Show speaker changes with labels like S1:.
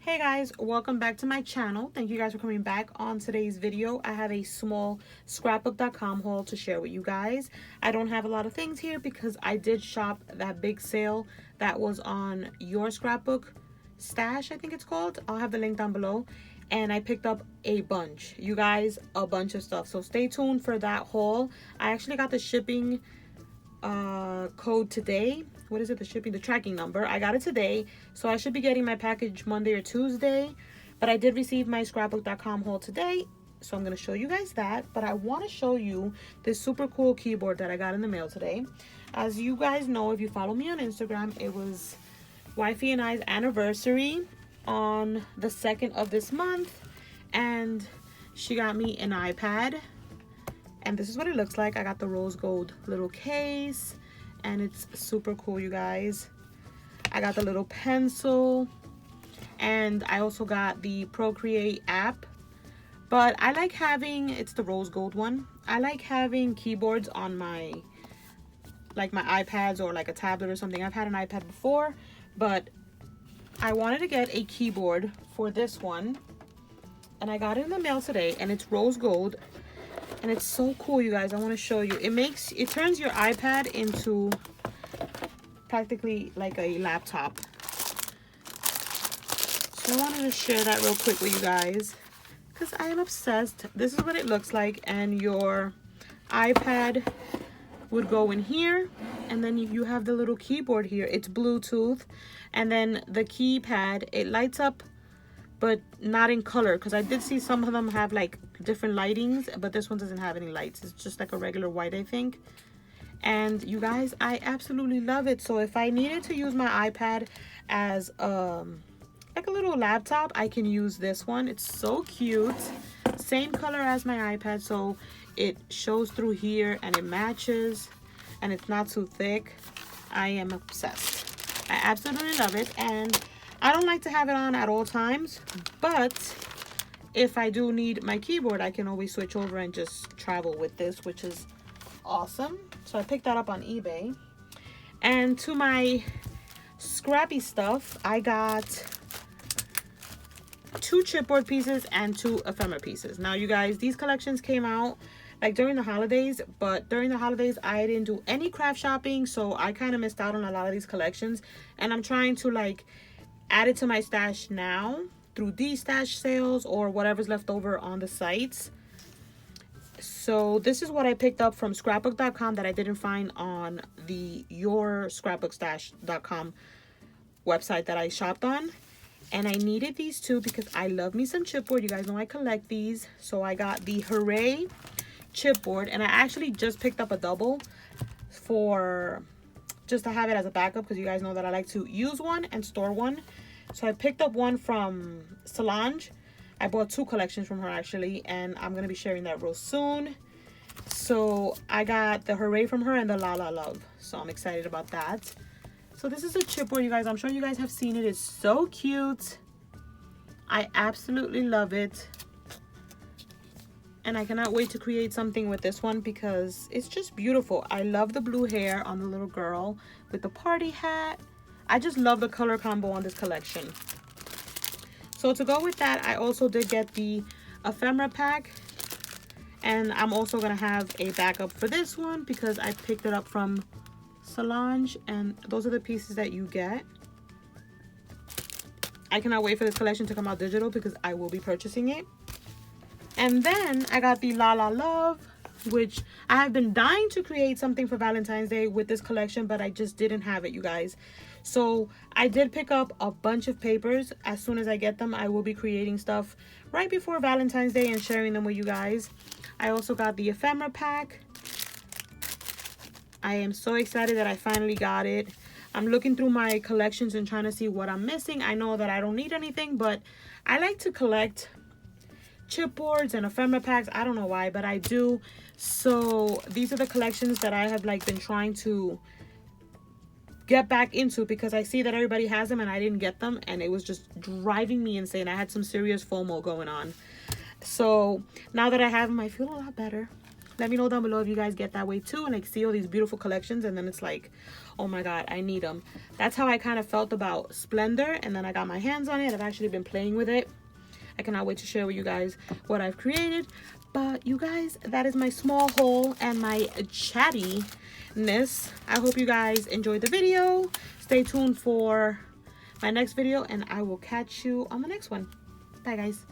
S1: Hey guys, welcome back to my channel. Thank you guys for coming back. On today's video, I have a small scrapbook.com haul to share with you guys. I don't have a lot of things here because I did shop that big sale that was on Your Scrapbook Stash, I think it's called. I'll have the link down below. And I picked up a bunch, you guys, a bunch of stuff. So stay tuned for that haul. I actually got the shipping code today. What is it? The tracking number. I got it today, so I should be getting my package Monday or Tuesday, but I did receive my scrapbook.com haul today, so I'm going to show you guys that. But I want to show you this super cool keyboard that I got in the mail today. As you guys know, if you follow me on Instagram, it was Wifey and I's anniversary on the 2nd of this month, and she got me an iPad. And this is what it looks like. I got the rose gold little case, and it's super cool, you guys. I got the little pencil, and I also got the Procreate app. But I like having, it's the rose gold one. I like having keyboards on my, like my iPads or like a tablet or something. I've had an iPad before, but I wanted to get a keyboard for this one. And I got it in the mail today, and it's rose gold. And it's so cool, you guys. I want to show you. It turns your iPad into practically like a laptop. So I wanted to share that real quick with you guys because I am obsessed. This is what it looks like, and your iPad would go in here, and then you have the little keyboard here. It's Bluetooth, and then the keypad, it lights up, but not in color, because I did see some of them have like different lightings, but this one doesn't have any lights. It's just like a regular white, I think. And you guys, I absolutely love it. So if I needed to use my iPad as like a little laptop, I can use this one. It's so cute. Same color as my iPad, so it shows through here and it matches, and it's not too thick. I am obsessed. I absolutely love it, and I don't like to have it on at all times, but if I do need my keyboard, I can always switch over and just travel with this, which is awesome. So I picked that up on eBay. And to my scrappy stuff, I got 2 chipboard pieces and 2 ephemera pieces. Now, you guys, these collections came out like during the holidays, but during the holidays I didn't do any craft shopping, so I kind of missed out on a lot of these collections, and I'm trying to like add it to my stash now through these stash sales or whatever's left over on the sites. So this is what I picked up from scrapbook.com that I didn't find on the yourscrapbookstash.com website that I shopped on. And I needed these two because I love me some chipboard. You guys know I collect these. So I got the Hooray chipboard, and I actually just picked up a double for just to have it as a backup, because you guys know that I like to use one and store one. So I picked up one from Solange. I bought 2 collections from her actually, and I'm gonna be sharing that real soon. So I got the Hooray from her and the La La Love, so I'm excited about that. So this is a chipboard, you guys. I'm sure you guys have seen it. It's so cute. I absolutely love it, and I cannot wait to create something with this one because it's just beautiful. I love the blue hair on the little girl with the party hat. I just love the color combo on this collection. So to go with that, I also did get the ephemera pack, and I'm also gonna have a backup for this one because I picked it up from Solange, and those are the pieces that you get. I cannot wait for this collection to come out digital because I will be purchasing it. And then I got the La La Love, which I have been dying to create something for Valentine's Day with this collection, but I just didn't have it, you guys. So I did pick up a bunch of papers. As soon as I get them, I will be creating stuff right before Valentine's Day and sharing them with you guys. I also got the ephemera pack. I am so excited that I finally got it. I'm looking through my collections and trying to see what I'm missing. I know that I don't need anything, but I like to collect chipboards and ephemera packs. I don't know why, but I do. So these are the collections that I have like been trying to get back into because I see that everybody has them and I didn't get them, and it was just driving me insane. I had some serious FOMO going on. So now that I have them, I feel a lot better. Let me know down below if you guys get that way too, and like see all these beautiful collections and then it's like, oh my god, I need them. That's how I kind of felt about Splendor, and then I got my hands on it. I've actually been playing with it. I cannot wait to share with you guys what I've created. But you guys, that is my small haul and my chattiness. I hope you guys enjoyed the video. Stay tuned for my next video, and I will catch you on the next one. Bye guys.